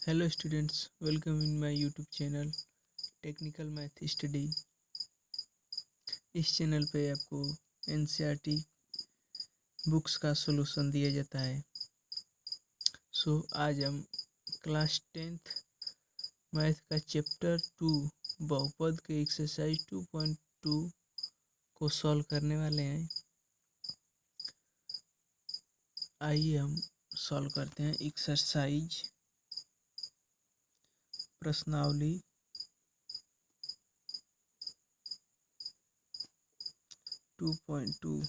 Hello students, welcome in my YouTube channel technical math study. इस channel पे आपको NCERT books का solution दिया जाता है। आज हम क्लास 10th मैथ का चैप्टर 2 बहुपद के एक्सरसाइज 2.2 को सॉल्व करने वाले हैं। आइए हम सॉल्व करते हैं। एक्सरसाइज प्रश्नावली 2.2।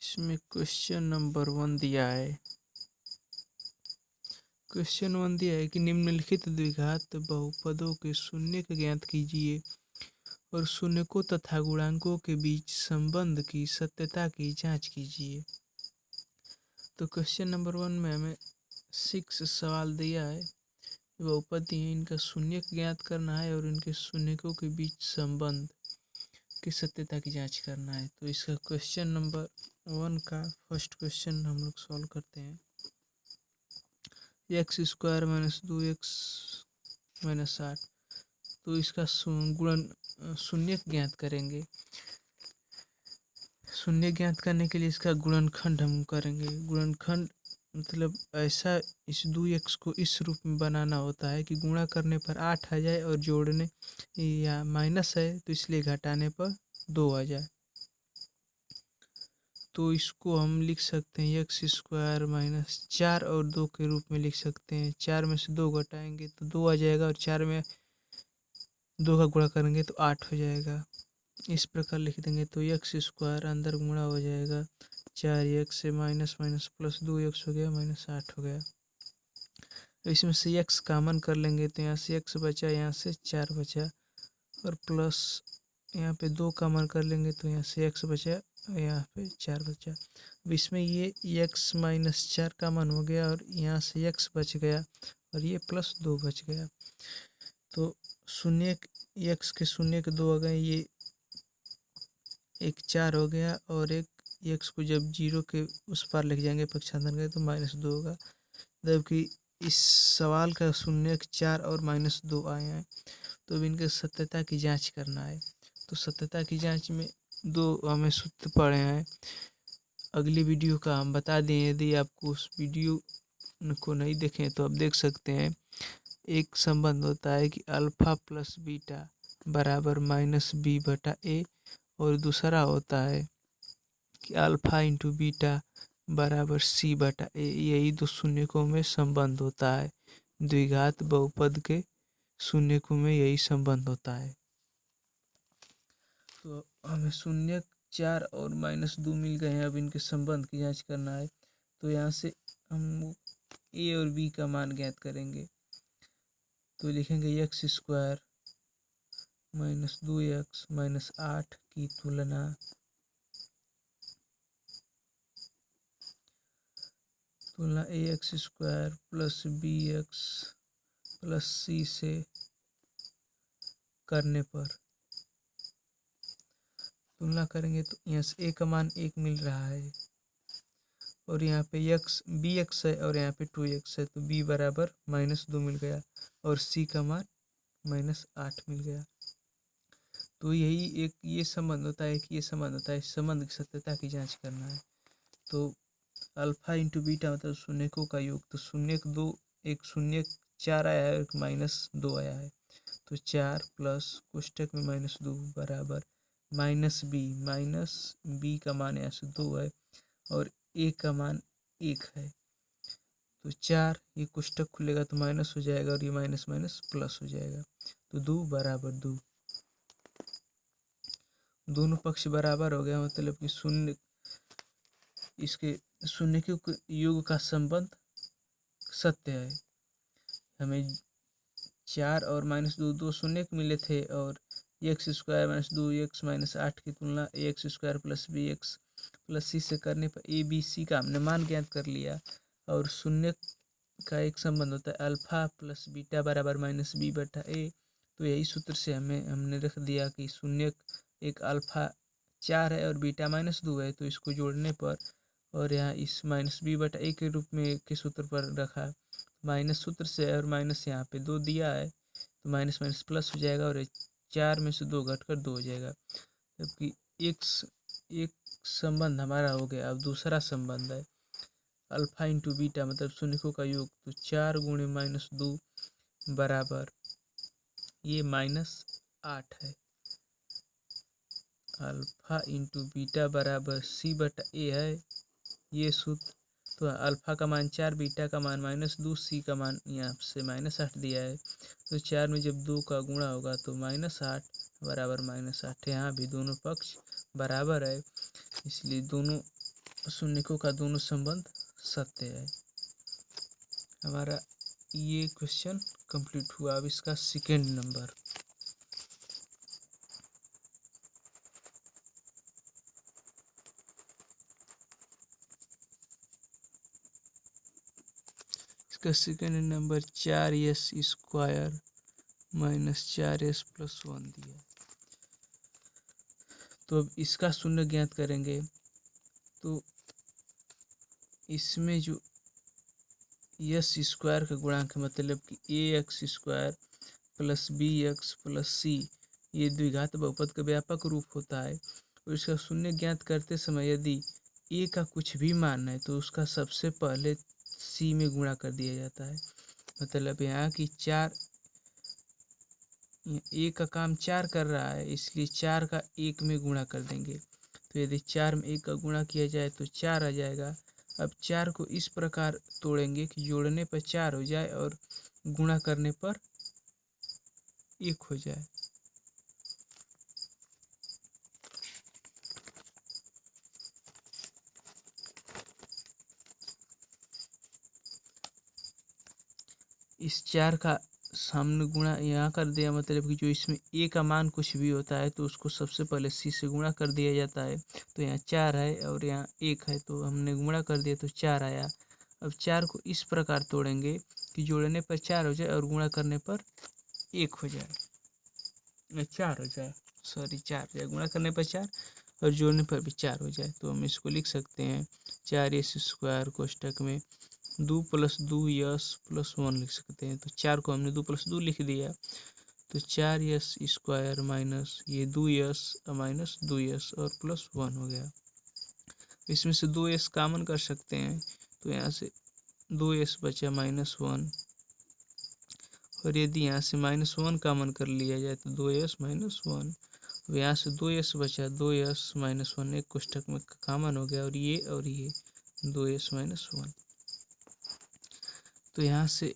इसमें क्वेश्चन नंबर 1 दिया है। क्वेश्चन 1 दिया है कि निम्नलिखित द्विघात बहुपदों के शून्य ज्ञात कीजिए और शून्यकों तथा गुणांकों के बीच संबंध की सत्यता की जांच कीजिए। तो क्वेश्चन नंबर 1 में हमें 6 सवाल दिया है। बहुपद दिए हैं, इनका शून्य ज्ञात करना है और इनके शून्यकों के बीच संबंध की सत्यता की जांच करना है। तो इसका क्वेश्चन नंबर 1 का फर्स्ट क्वेश्चन हम लोग सॉल्व करते हैं। x² - 2x - 8। तो इसका गुणन शून्य ज्ञात करेंगे। शून्य ज्ञात करने के लिए इसका गुणनखंड हम करेंगे। गुणनखंड मतलब ऐसा इस 2x को इस रूप में बनाना होता है कि गुणा करने पर 8 आ जाए और जोड़ने या माइनस है तो इसलिए घटाने पर 2 आ जाए। तो इसको हम लिख सकते हैं x² - 4 और 2 के रूप में लिख सकते हैं। 4 में से 2 घटाएंगे तो 2 आ जाएगा और 4 में 2 का गुणा करेंगे तो 8 हो जाएगा। इस प्रकार लिख देंगे तो x² अंदर गुणा हो जाएगा 4x से माइनस माइनस प्लस 2x हो गया -8 हो गया। तो इसमें से x कॉमन कर लेंगे तो यहाँ से x बचा, यहाँ से 4 बचा और प्लस यहाँ पे 2 कॉमन कर लेंगे तो यहाँ से x बचा, यहाँ पे 4 बचा। अब इसमें ये x - 4 कॉमन हो गया और यहाँ से x बच गया और ये प्लस 2 बच गया। तो शून्य x के शून्य के 2 आ गए, ये एक 4 हो गया और एक x को जब 0 के उस पार लेके जाएंगे पक्षांतर करें तो -2 होगा। जबकि इस सवाल का शून्य 4 और -2 आए हैं। तो अब इनके सत्यता की जांच करना है। तो सत्यता की जांच में 2 हमें सूत्र पढ़े हैं। अगली वीडियो का हम बता दें, यदि आपको उस वीडियो को नहीं देखें तो आप देख सकते हैं। एक संबंध होता है कि अल्फा प्लस बीटा बराबर -b/a और दूसरा होता है कि अल्फा इंटू बीटा बराबर c/a। यही दो शून्यकों में संबंध होता है। द्विघात बहुपद के शून्यकों में यही संबंध होता है। तो हमें शून्य 4 और -2 मिल गए हैं। अब इनके संबंध की जांच करना है। तो यहाँ से हम a और b का मान ज्ञात करेंगे। तो लिखेंगे x² - 2x - 8 की तुलना ax² + bx + c से करने पर तुलना करेंगे तो यहाँ से a का मान 1 मिल रहा है और यहाँ पे bx है और यहाँ पे 2x है तो b बराबर -2 मिल गया और c का मान -8 मिल गया। तो यही एक ये संबंध होता है कि ये संबंध होता है। इस संबंध की सत्यता की जांच करना है। तो अल्फा इंटू बीटा मतलब शून्यकों का योग। तो शून्य 2 एक शून्य 4 आया है और एक -2 आया है। तो 4 प्लस कोष्टक में -2 बराबर -b का मान यहाँ से 2 है और a का मान 1 है। तो 4 ये कोष्टक खुलेगा तो माइनस हो जाएगा और ये माइनस माइनस प्लस हो जाएगा। तो 2 बराबर 2, दोनों पक्ष बराबर हो गया। मतलब कि शून्य इसके शून्य के योग का संबंध सत्य है। हमें 4 और -2 दो शून्य मिले थे और x² - 2x - 8 की तुलना ax² + bx + c से करने पर a b c का हमने मान ज्ञात कर लिया। और शून्य का एक संबंध होता है अल्फा प्लस बीटा बराबर -b/a। तो यही सूत्र से हमने रख दिया कि शून्य एक अल्फा 4 है और बीटा -2 है, तो इसको जोड़ने पर और यहाँ इस -b/a के रूप में के सूत्र पर रखा, माइनस सूत्र से और माइनस यहाँ पे 2 दिया है तो माइनस माइनस प्लस हो जाएगा और 4 में से 2 घटकर 2 हो जाएगा। जबकि एक संबंध हमारा हो गया। अब दूसरा संबंध है अल्फा इंटू बीटा मतलब शून्यकों का योग, तो 4 गुणे -2 बराबर ये -8 है। अल्फा इंटू बीटा बराबर c/a है ये सूत्र। तो अल्फा का मान 4, बीटा का मान -2, सी का मान यहाँ से -8 दिया है। तो 4 में जब 2 का गुणा होगा तो -8 बराबर -8। यहाँ भी दोनों पक्ष बराबर है, इसलिए दोनों शून्यकों का दोनों संबंध सत्य है। हमारा ये क्वेश्चन कंप्लीट हुआ। अब इसका सेकेंड नंबर, इसका second number 4s² minus 4s+1 दिया। तो अब इसका शून्य ज्ञात करेंगे। तो इसमें जो s² का गुणांक है मतलब कि ax² plus bx plus c ये द्विघात बहुपद का व्यापक रूप होता है। और इसका शून्य ज्ञात करते समय यदि a का कुछ भी मान है तो उसका सबसे पहले c में गुणा कर दिया जाता है। मतलब यहाँ की 4 a का काम 4 कर रहा है, इसलिए 4 का 1 में गुणा कर देंगे। तो यदि 4 में 1 का गुणा किया जाए तो 4 आ जाएगा। अब 4 को इस प्रकार तोड़ेंगे कि जोड़ने पर 4 हो जाए और गुणा करने पर 1 हो जाए। इस 4 का सामने गुणा यहाँ कर दिया, मतलब कि जो इसमें a का मान कुछ भी होता है तो उसको सबसे पहले c से गुणा कर दिया जाता है। तो यहाँ 4 है और यहाँ 1 है तो हमने गुणा कर दिया तो 4 आया। अब 4 को इस प्रकार तोड़ेंगे कि जोड़ने पर 4 हो जाए और गुणा करने पर 1 हो जाए, 4 हो जाए, सॉरी 4 हो जाए, गुणा करने पर 4 और जोड़ने पर भी 4 हो जाए। तो हम इसको लिख सकते हैं 4s² कोष्टक में 2 + 2s+1 लिख सकते हैं। तो 4 को हमने 2 + 2 लिख दिया, तो 4s² माइनस ये 2s माइनस 2s और +1 हो गया। इसमें से 2s कॉमन कर सकते हैं, तो यहाँ से 2s बचा -1 और यदि यहाँ से -1 कॉमन कर लिया जाए तो 2s -1। यहाँ से 2s बचा, 2s -1 एक कोष्टक में कॉमन हो गया और ये 2s -1। तो यहाँ से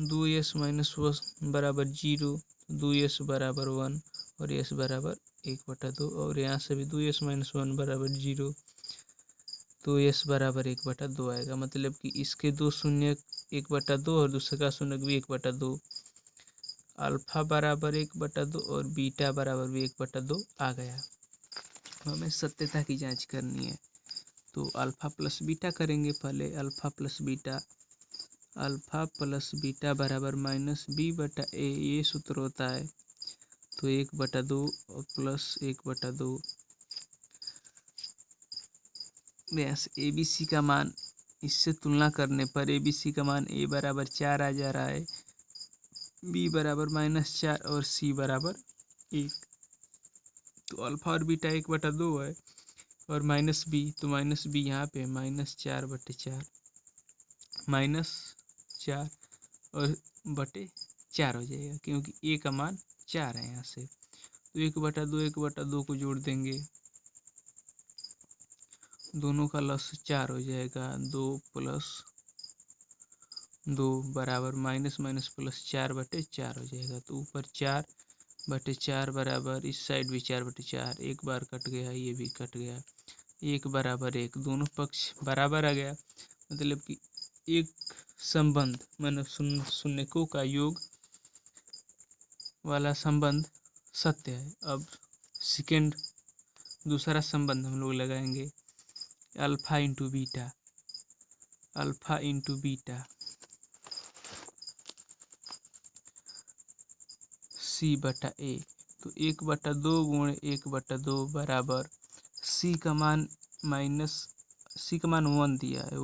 2s -1 बराबर 0, 2s बराबर 1 और s बराबर 1/2 और यहाँ से भी 2s -1 बराबर 0, तो s बराबर 1/2 आएगा। मतलब कि इसके दो शून्य 1/2 और दूसरे का शून्य भी 1/2, अल्फा बराबर 1/2 और बीटा बराबर भी 1/2 आ गया। हमें सत्यता की जांच करनी है, तो अल्फा प्लस बीटा करेंगे पहले। अल्फा प्लस बीटा बराबर -b/a ये सूत्र होता है। तो 1/2 और प्लस 1/2 बस ABC का मान इससे तुलना करने पर ABC का मान a बराबर 4 आ जा रहा है, b बराबर -4 और c बराबर 1। तो अल्फा और बीटा 1/2 है और -b, तो -b यहाँ पे -4/4 -4 और बटे 4 हो जाएगा क्योंकि a का मान 4 है यहाँ से। तो 1/2 को जोड़ देंगे, दोनों का लस 4 हो जाएगा। 2 + 2 बराबर -−+4/4 हो जाएगा। तो ऊपर 4/4 बराबर इस साइड भी 4/4, एक बार कट गया, ये भी कट गया, 1 बराबर 1, दोनों पक्ष बराबर आ गया। मतलब कि एक संबंध मतलब शून्यकों का योग वाला संबंध सत्य है। अब सेकेंड दूसरा संबंध हम लोग लगाएंगे अल्फा इंटू बीटा c/a। तो 1/2 गुणे 1/2 बराबर सी का मान माइनस सी का मान 1 दिया है,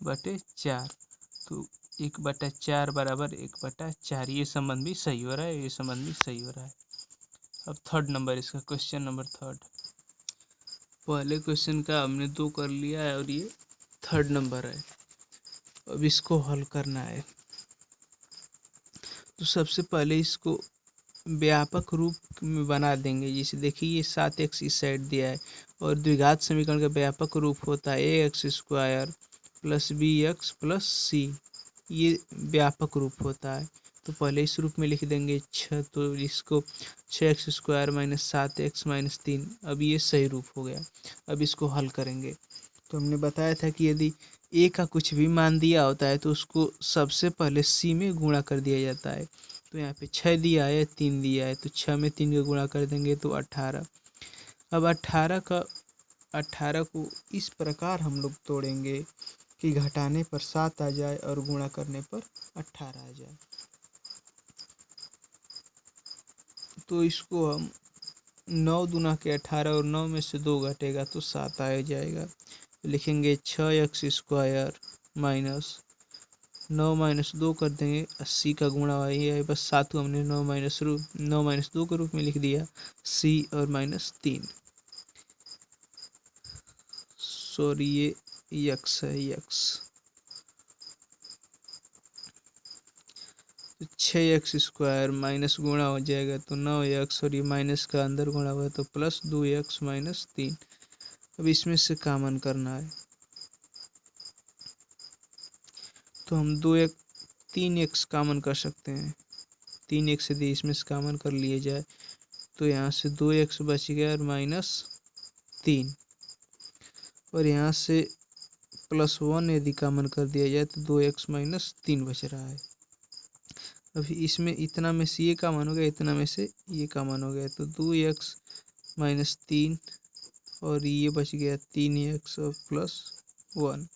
1/4, तो 1/4 बराबर 1/4। ये संबंध भी सही हो रहा है, ये संबंध भी सही हो रहा है। अब थर्ड नंबर इसका, क्वेश्चन नंबर थर्ड। पहले क्वेश्चन का हमने 2 कर लिया है और ये थर्ड नंबर है। अब इसको हल करना है। तो सबसे पहले इसको व्यापक रूप में बना देंगे। जैसे देखिए ये 7x इस साइड दिया है और द्विघात समीकरण का व्यापक रूप होता है ax² plus bx plus c। ये व्यापक रूप होता है। तो पहले इस रूप में लिख देंगे 6, तो इसको 6x² माइनस 7x माइनस 3। अब ये सही रूप हो गया। अब इसको हल करेंगे। तो हमने बताया था कि यदि a का कुछ भी मान दिया होता है तो उसको सबसे पहले c में गुणा कर दिया जाता है। तो यहाँ पे 6 दिया है, 3 दिया है, तो 6 में 3 का गुणा कर देंगे तो 18। अब 18 को इस प्रकार हम लोग तोड़ेंगे कि घटाने पर 7 आ जाए और गुणा करने पर 18 आ जाए। तो इसको हम 9 दूना के 18 और 9 में से 2 घटेगा तो 7 आ जाएगा। तो लिखेंगे 6x² माइनस 9 माइनस 2 कर देंगे, 80 का गुणा वही है, बस 7 को हमने 9 माइनस 2 के रूप में लिख दिया, c और माइनस 3। सॉरी ये x है, x। तो 6x² माइनस गुणा हो जाएगा तो 9x और ये माइनस का अंदर गुणा हुआ तो प्लस 2x माइनस 3। अब इसमें से कॉमन करना है तो हम 3x कॉमन कर सकते हैं। 3x यदि इसमें से कॉमन कर लिए जाए तो यहाँ से 2x बच गया और माइनस 3, और यहाँ से +1 यदि कॉमन कर दिया जाए तो 2x माइनस 3 बच रहा है। अभी इसमें इतना में से ये कॉमन हो गया, इतना में से ये कॉमन हो गया, तो 2x माइनस 3 और ये बच गया 3x और +1।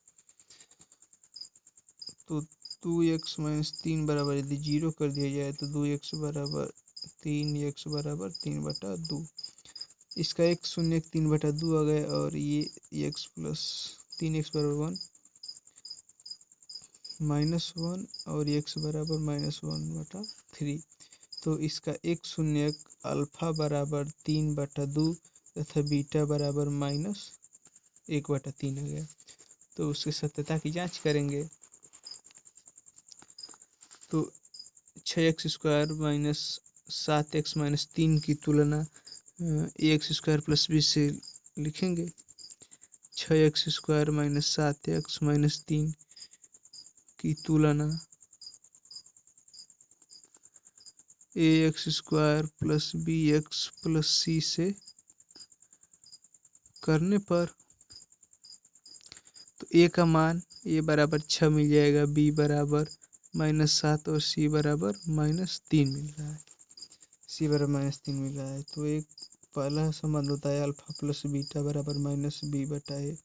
तो 2x माइनस 3 बराबर यदि 0 कर दिया जाए तो 2x बराबर 3, x बराबर 3/2। इसका एक शून्य 3/2 आ गया और ये x प्लस 3x बराबर 1 -1 और x बराबर -1/3। तो इसका एक शून्य अल्फा बराबर 3/2 तथा बीटा बराबर -1/3 आ गया। तो उसकी सत्यता की जांच करेंगे। तो 6x² माइनस 7x माइनस 3 की तुलना ax² प्लस b से लिखेंगे। 6x² माइनस 7x माइनस 3 की तुलना ax² plus bx plus c से करने पर तो a का मान a बराबर 6 मिल जाएगा, b बराबर -7 और c बराबर -3 मिल रहा है। c बराबर -3 मिल रहा है। तो एक पहला संबंध होता है अल्फा प्लस बीटा बराबर -b/a।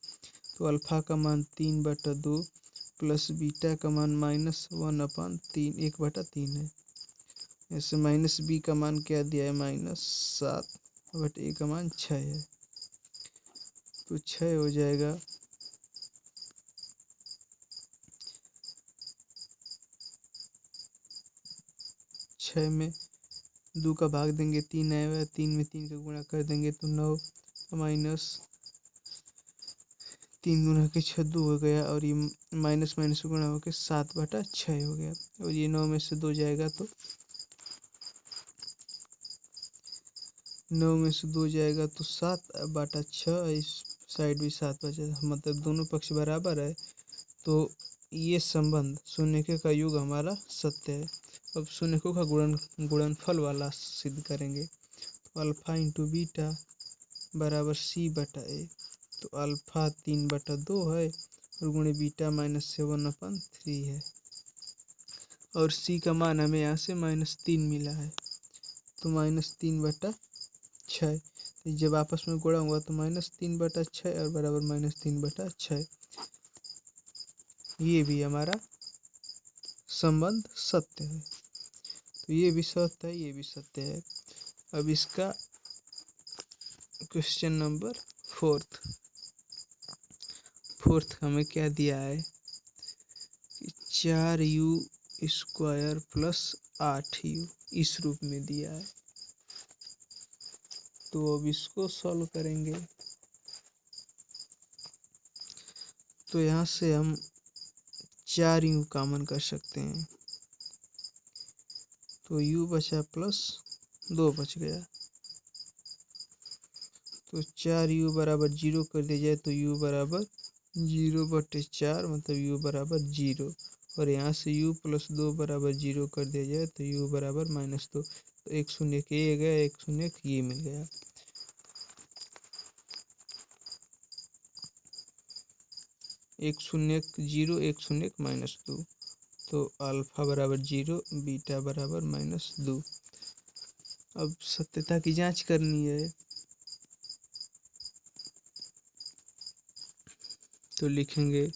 तो अल्फा का मान 3/2 प्लस बीटा का मान -1/3 है। ऐसे -b का मान क्या दिया है, -7/a का मान 6 है। तो 6 हो जाएगा। छः में 2 का भाग देंगे 3 आएगा, 3 में 3 का गुणा कर देंगे तो 9 माइनस 3 गुना के 6 2 हो गया, और ये माइनस माइनस गुणा होकर 7/6 हो गया, और ये 9 में से 2 जाएगा तो 9 में से 2 जाएगा तो 7/6। इस साइड भी 7 बचा, मतलब दोनों पक्ष बराबर है। तो ये संबंध शून्यकों का योग हमारा सत्य है। अब शून्यकों का गुणनफल वाला सिद्ध करेंगे। तो अल्फा इंटू बीटा बराबर c/a। तो अल्फा 3/2 है और गुणे बीटा -7/3 है, और c का मान हमें यहाँ से -3 मिला है। तो -3/6, जब आपस में गुणा हुआ तो -3/6 और बराबर -3/6। ये भी हमारा संबंध सत्य है। तो ये भी सत्य है, ये भी सत्य है। अब इसका क्वेश्चन नंबर फोर्थ हमें क्या दिया है कि 4u² प्लस 8u इस रूप में दिया है। तो अब इसको सॉल्व करेंगे। तो यहाँ से हम 4u कॉमन कर सकते हैं, तो u बचा प्लस 2 बच गया। तो 4u बराबर 0 कर दिया जाए तो u बराबर 0/4 मतलब u बराबर 0। और यहाँ से u प्लस 2 बराबर 0 कर दिया जाए तो u बराबर -2। तो 1 शून्य ये गया, 1 शून्य ये मिल गया। एक शून्य 0, 1 शून्य -2। तो अल्फा बराबर 0, बीटा बराबर -2। अब सत्यता की जांच करनी है, तो लिखेंगे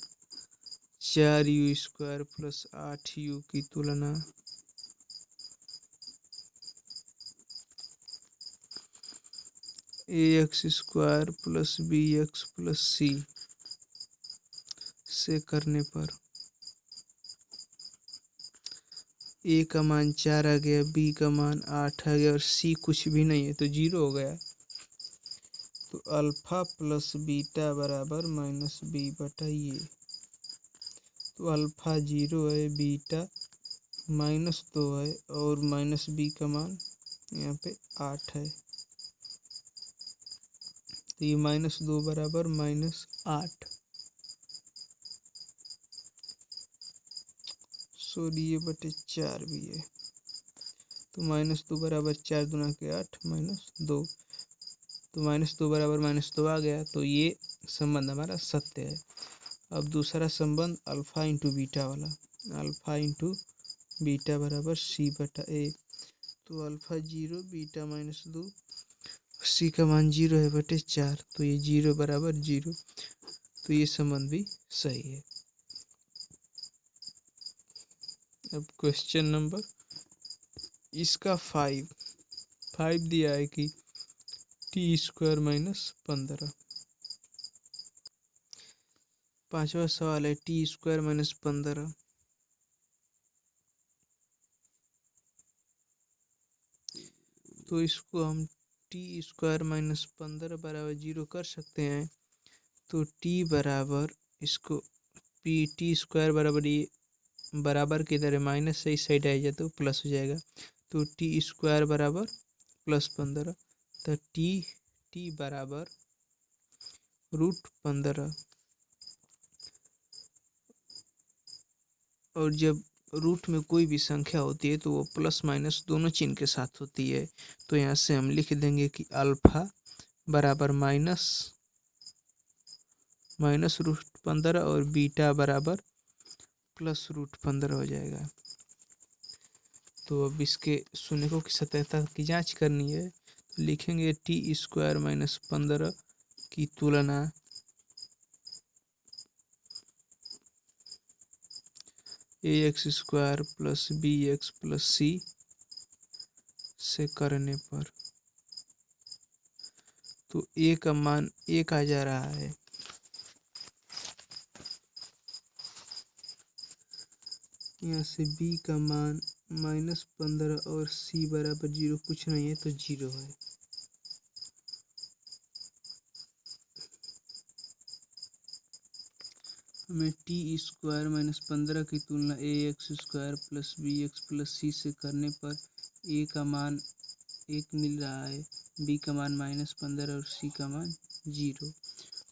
4u² प्लस 8u की तुलना ax² plus bx plus c से करने पर a का मान 4 आ गया, b का मान 8 आ गया और c कुछ भी नहीं है तो 0 हो गया। तो अल्फा प्लस बीटा बराबर -b/a। तो अल्फा 0 है, बीटा -2 है और -b का मान यहाँ पे 8 है। तो ये -2 बराबर -8। सॉरी ये बटे 4 भी है। तो -2 बराबर 4 दूना के 8 -2। तो -2 बराबर -2 आ गया। तो ये संबंध हमारा सत्य है। अब दूसरा संबंध अल्फा इंटू बीटा वाला, अल्फा इंटू बीटा बराबर c/a। तो अल्फा 0, बीटा -2, c का मान 0 है बटे 4। तो ये 0 बराबर 0। तो ये संबंध भी सही है। अब क्वेश्चन नंबर इसका 5 दिया है कि t² - 15। पांचवा सवाल है t² - 15। तो इसको हम t² - 15 बराबर 0 कर सकते हैं। तो t बराबर इसको t² बराबर ये बराबर की तरह माइनस से इस साइड आ जाए तो प्लस हो जाएगा। तो t² बराबर +15। तो t बराबर √15। और जब रूट में कोई भी संख्या होती है तो वो प्लस माइनस दोनों चिन्ह के साथ होती है। तो यहाँ से हम लिख देंगे कि अल्फा बराबर -√15 और बीटा बराबर +√15 हो जाएगा। तो अब इसके शून्यकों की सत्यता की जांच करनी है। तो लिखेंगे t² - 15 की तुलना ax² plus bx plus c से करने पर तो a का मान 1 आ जा रहा है। यहाँ से b का मान -15 और c बराबर 0 कुछ नहीं है तो 0 है। हमें t² - 15 की तुलना ax² plus bx plus c से करने पर a का मान 1 मिल रहा है, b का मान -15 और c का मान 0।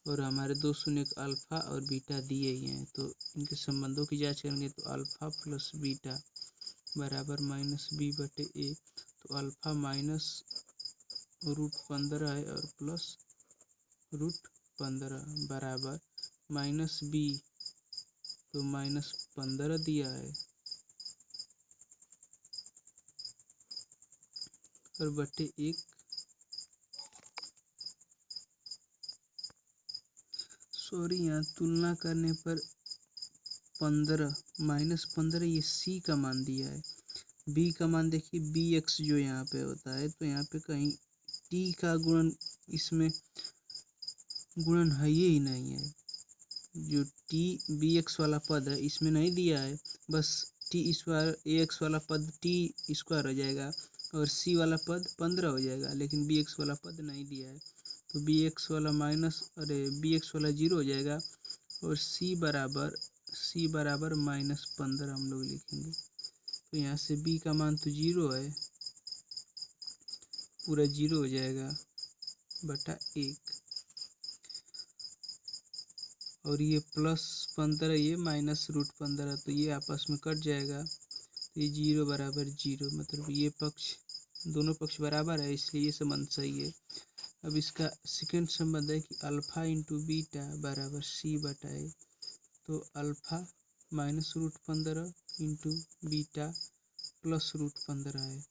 और हमारे दो शून्य अल्फा और बीटा दिए ही हैं। तो इनके संबंधों की जांच करेंगे तो अल्फा प्लस बीटा बराबर -b/a। तो अल्फा -√15 है और प्लस √15 बराबर -b, तो -15 दिया है और बटे 1। सॉरी यहाँ तुलना करने पर 15 -15 ये c का मान दिया है। बी का मान देखिए बी एक्स जो यहाँ पे होता है, तो यहाँ पे कहीं टी का गुणन इसमें गुणन है ही नहीं है। जो टी बी एक्स वाला पद है इसमें नहीं दिया है, बस टी स्क्वायर ए एक्स वाला पद टी स्क्वायर हो जाएगा और सी वाला पद 15 हो जाएगा, लेकिन बी एक्स वाला पद नहीं दिया है। तो बी एक्स वाला बी एक्स वाला 0 हो जाएगा और सी बराबर -15 हम लोग लिखेंगे। तो यहाँ से बी का मान तो 0 है, पूरा 0 हो जाएगा बटा 1, और ये +15 ये -√15, तो ये आपस में कट जाएगा। तो ये 0 बराबर 0, मतलब ये पक्ष दोनों पक्ष बराबर है, इसलिए ये संबंध सही है। अब इसका सेकंड संबंध है कि अल्फा इंटू बीटा बराबर सी बटा ए। तो अल्फा -√15 इंटू बीटा +√15 है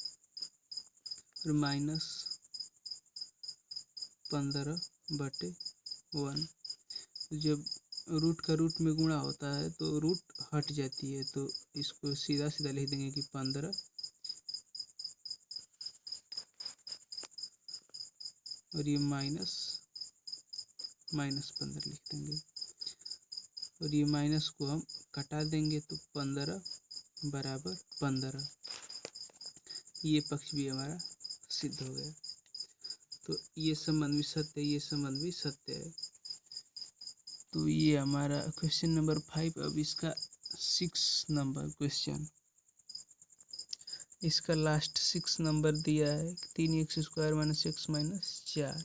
और -15/1। जब रूट का रूट में गुणा होता है तो रूट हट जाती है, तो इसको सीधा सीधा लिख देंगे कि 15 और ये -15 लिख देंगे, और ये माइनस को हम कटा देंगे तो 15 बराबर 15। ये पक्ष भी हमारा सिद्ध हो गया। तो ये संबंध भी सत्य है, ये संबंध भी सत्य है। तो ये हमारा क्वेश्चन नंबर 5। अब इसका 6 नंबर क्वेश्चन, इसका लास्ट 6 नंबर दिया है 3x² - x - 4।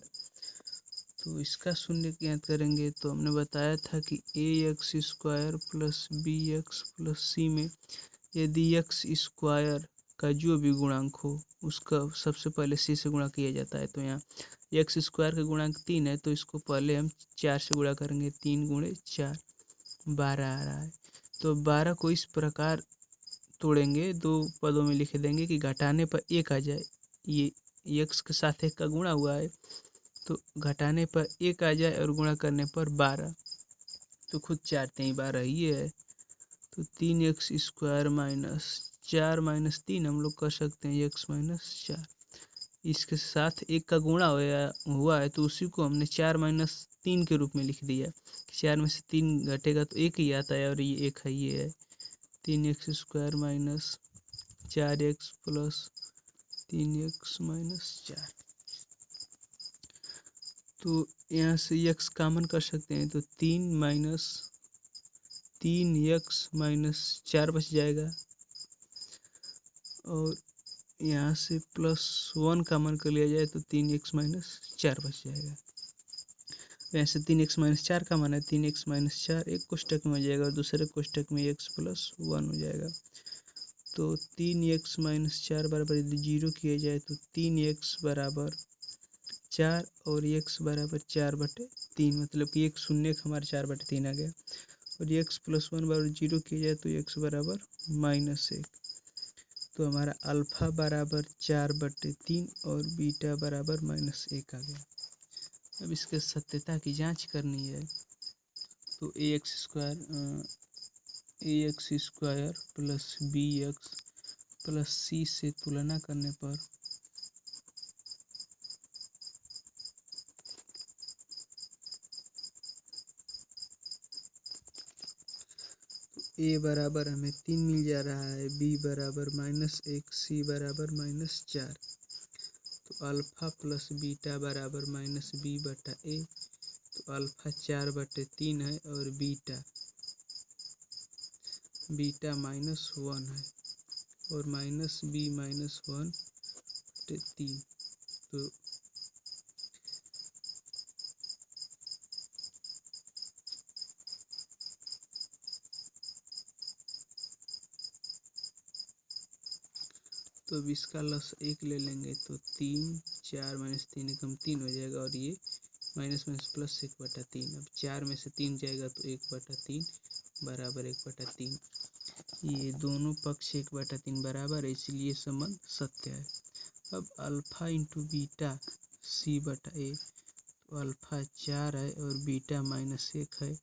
तो इसका शून्य ज्ञात करेंगे। तो हमने बताया था कि ax² + bx + c में यदि x² का जो भी गुणांक हो उसका सबसे पहले c से गुणा किया जाता है। तो यहाँ x² का गुणांक 3 है, तो इसको पहले हम 4 से गुणा करेंगे। 3 × 4 12 आ रहा है। तो 12 को इस प्रकार तोड़ेंगे, दो पदों में लिख देंगे कि घटाने पर 1 आ जाए। ये x के साथ 1 का गुणा हुआ है, तो घटाने पर 1 आ जाए और गुणा करने पर 12। तो खुद चाहते हैं 12 ही है। तो 3x² - 4 - 3 हम लोग कर सकते हैं x - 4। इसके साथ 1 का गुणा हुआ है, तो उसी को हमने 4 - 3 के रूप में लिख दिया। 4 में से 3 घटेगा तो 1 ही आता है, और ये 1 है, ये है 3x² - 4x + 3x - 4। तो यहाँ से x कॉमन कर सकते हैं, तो 3x - 4 बच जाएगा, और यहाँ से +1 कॉमन कर लिया जाए तो 3x - 4 बच जाएगा। यहाँ से 3x - 4 का मान है 3x - 4 एक कोष्टक में हो जाएगा और दूसरे कोष्टक में x + 1 हो जाएगा। तो 3x - 4 बराबर यदि 0 किया जाए तो 3x बराबर 4 और x बराबर 4/3, मतलब कि एक शून्य हमारा 4/3 आ गया। और x + 1 बराबर 0 किया जाए तो x बराबर -1। तो हमारा अल्फा बराबर 4/3 और बीटा बराबर -1 आ गया। अब इसके सत्यता की जांच करनी है। तो ax² + bx + c से तुलना करने पर a बराबर हमें 3 मिल जा रहा है, b बराबर -1, c बराबर -4। तो अल्फा प्लस बीटा बराबर -b/a। तो अल्फा 4/3 है और बीटा -1 है, और -b - 1/3। तो अब इसका लस 1 ले लेंगे तो 3 4 - 3 एकम 3 हो जाएगा, और ये माइनस प्लस 1/3। अब 4 में से 3 जाएगा तो 1/3 बराबर 1/3। ये दोनों पक्ष 1/3 बराबर है, इसलिए संबंध सत्य है। अब अल्फा इंटू बीटा c/a। तो अल्फा 4 है और बीटा -1 है,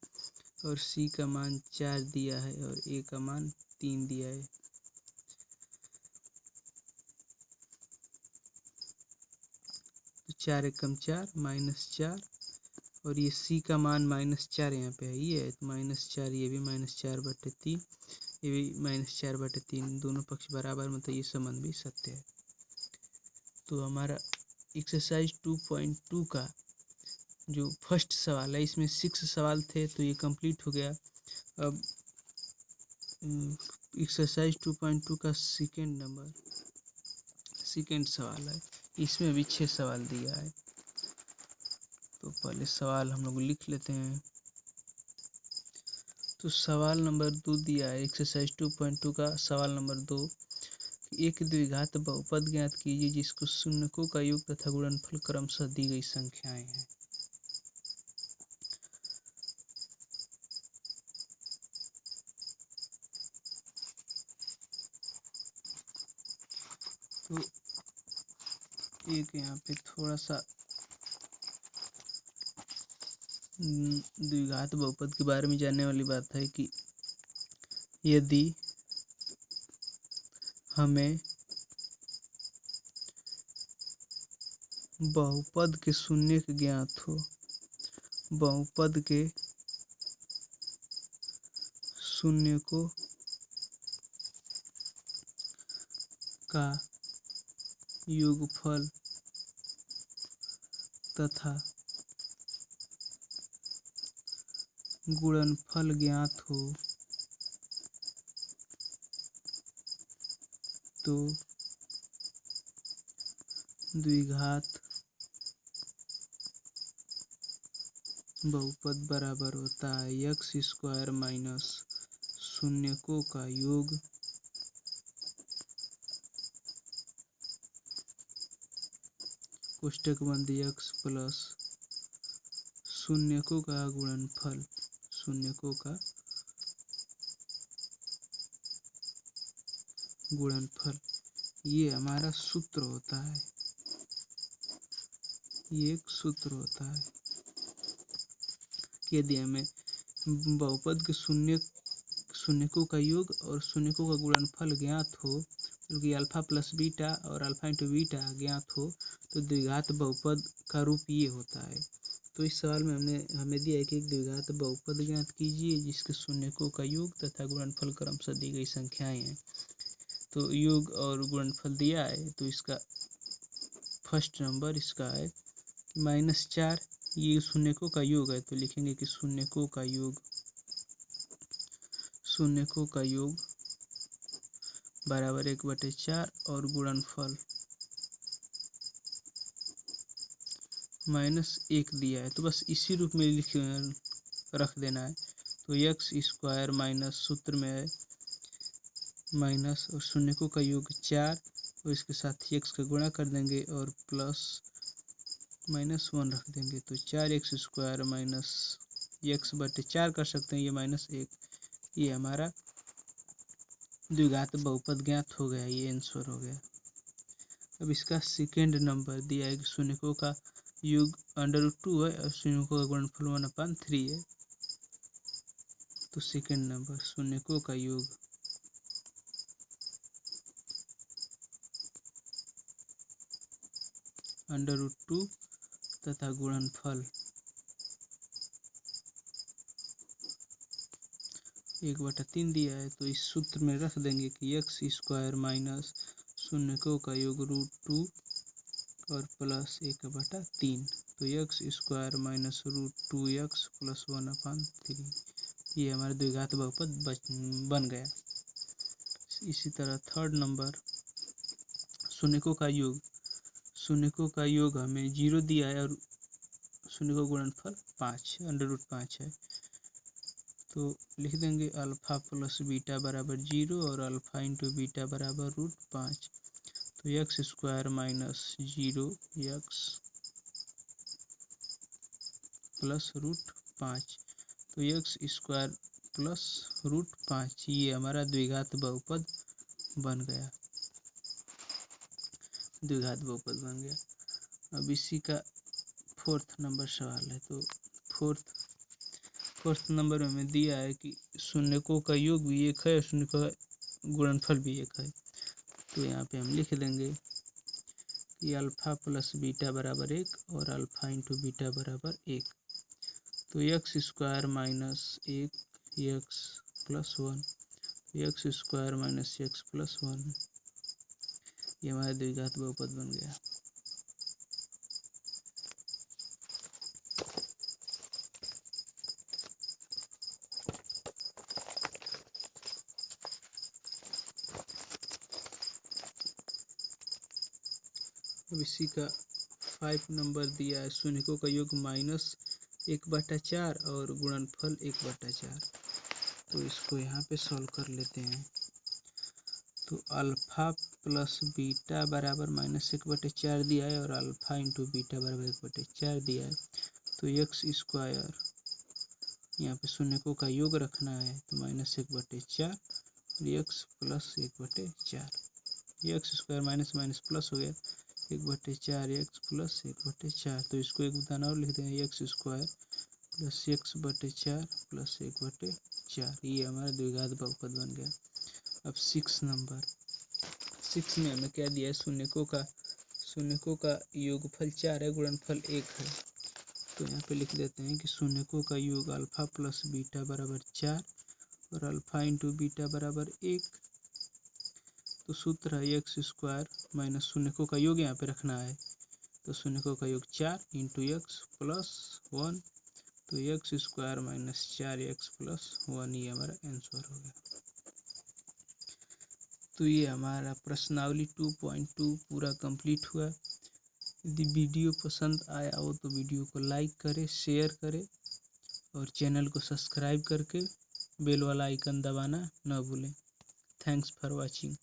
और c का मान 4 दिया है और a का मान 3 दिया है। तो 4 एकम 4 -4 और ये सी का मान -4 यहाँ पे है, ये है तो -4, ये भी -4/3, ये भी -4/3, दोनों पक्ष बराबर, मतलब ये संबंध भी सत्य है। तो हमारा एक्सरसाइज 2.2 का जो फर्स्ट सवाल है, इसमें 6 सवाल थे तो ये कंप्लीट हो गया। अब एक्सरसाइज 2.2 का सेकेंड सवाल है, इसमें भी 6 सवाल दिया है। तो पहले सवाल हम लोग लिख लेते हैं। तो सवाल नंबर 2 दिया है, एक्सरसाइज 2.2 का सवाल नंबर 2, एक द्विघात बहुपद ज्ञात कीजिए जिसको शून्यकों का योग तथा गुणनफल क्रमशः दी गई संख्याएं हैं। तो एक यहाँ पे थोड़ा सा द्विघात बहुपद के बारे में जानने वाली बात है कि यदि हमें बहुपद के शून्य ज्ञात हो, बहुपद के शून्यकों का योगफल तथा गुणनफल ज्ञात हो तो द्विघात बहुपद बराबर होता है x² माइनस शून्यकों का योग कोष्टक बंद x प्लस शून्यकों का गुणनफल, शून्यकों का गुणनफल। ये हमारा सूत्र होता है, ये एक सूत्र होता है कि यदि हमें बहुपद के शून्यकों का योग और शून्यकों का गुणनफल ज्ञात हो, क्योंकि अल्फा प्लस बीटा और अल्फा इंटू बीटा ज्ञात हो, तो द्विघात बहुपद का रूप ये होता है। तो इस सवाल में हमें दिया है कि एक द्विघात बहुपद ज्ञात कीजिए जिसके शून्यकों का योग तथा गुणनफल क्रमशः दी गई संख्याएं हैं। तो योग और गुणनफल दिया है, तो इसका फर्स्ट नंबर इसका है -4, ये शून्यकों का योग है, तो लिखेंगे कि शून्यकों का योग बराबर 1/4 और गुणनफल -1 दिया है, तो बस इसी रूप में रख देना है। तो x² माइनस सूत्र में है माइनस और शून्यकों का योग 4 और इसके साथ ही x का गुणा कर देंगे और प्लस -1 रख देंगे, तो 4x² माइनस x/4 कर सकते हैं, ये -1, ये हमारा द्विघात बहुपद ज्ञात हो गया, ये आंसर हो गया। अब इसका सेकेंड नंबर दिया है कि शून्यकों का योग √2 है और शून्यकों का गुणनफल 1/3 है। तो सेकेंड नंबर शून्यकों का योग √2 तथा गुणनफल 1/3 दिया है, तो इस सूत्र में रख देंगे कि x² माइनस शून्यकों का योग √2 और प्लस 1/3, तो x² माइनस √2x प्लस 1/3, ये हमारा द्विघात बहुपद बन गया। इसी तरह थर्ड नंबर शून्यकों का योग हमें 0 दिया है और शून्यकों का गुणनफल 5 √5 है, तो लिख देंगे अल्फा प्लस बीटा बराबर 0 और अल्फा इंटू बीटा बराबर √5, तो x² माइनस 0x प्लस √5, तो x² प्लस √5, ये हमारा द्विघात बहुपद बन गया, द्विघात बहुपद बन गया। अब इसी का फोर्थ नंबर सवाल है, तो फोर्थ नंबर में हमें दिया है कि शून्यकों का योग भी 1 है और शून्यकों का गुणनफल भी 1 है, तो यहाँ पे हम लिख देंगे कि अल्फ़ा प्लस बीटा बराबर 1 और अल्फ़ा इंटू बीटा बराबर 1। तो x square minus 1 x plus 1, x square minus x plus 1, ये हमारा द्विघात बहुपद बन गया। अब इसी का 5 नंबर दिया है, शून्यकों का योग -1/4 और गुणनफल 1/4। तो इसको यहाँ पे सॉल्व कर लेते हैं। तो अल्फ़ा प्लस बीटा बराबर -1/4 दिया है और अल्फ़ा इंटू बीटा बराबर 1/4 दिया है। तो एक्स स्क्वायर, यहाँ पे शून्यकों का योग रखना है, तो -1/4 और x plus 1/4। X square minus minus plus हो गया, 1/4 एक्स प्लस 1/4। तो इसको एक दाना और लिख देंगे, x square plus x/4 plus 1/4। ये हमारा द्विघात बहुपद बन गया। अब 6 नंबर, 6 में हमें क्या दिया है, शून्यकों का योगफल 4 है, गुणनफल 1 है। तो यहाँ पे लिख देते हैं कि शून्यकों का योग अल्फ़ा प्लस बीटा बराबर 4 और अल्फ़ा इंटू बीटा बराबर 1। तो सूत्र है एक्स स्क्वायर माइनस शून्यकों का योग यहाँ पे रखना है, तो शून्यकों का योग 4 इंटू एक्स प्लस 1। तो x square minus 4x plus 1, ये हमारा आंसर हो गया। तो ये हमारा प्रश्नावली 2.2 पूरा कंप्लीट हुआ। यदि वीडियो पसंद आया हो तो वीडियो को लाइक करें, शेयर करें और चैनल को सब्सक्राइब करके बेल वाला आइकन दबाना न भूलें। Thanks for watching.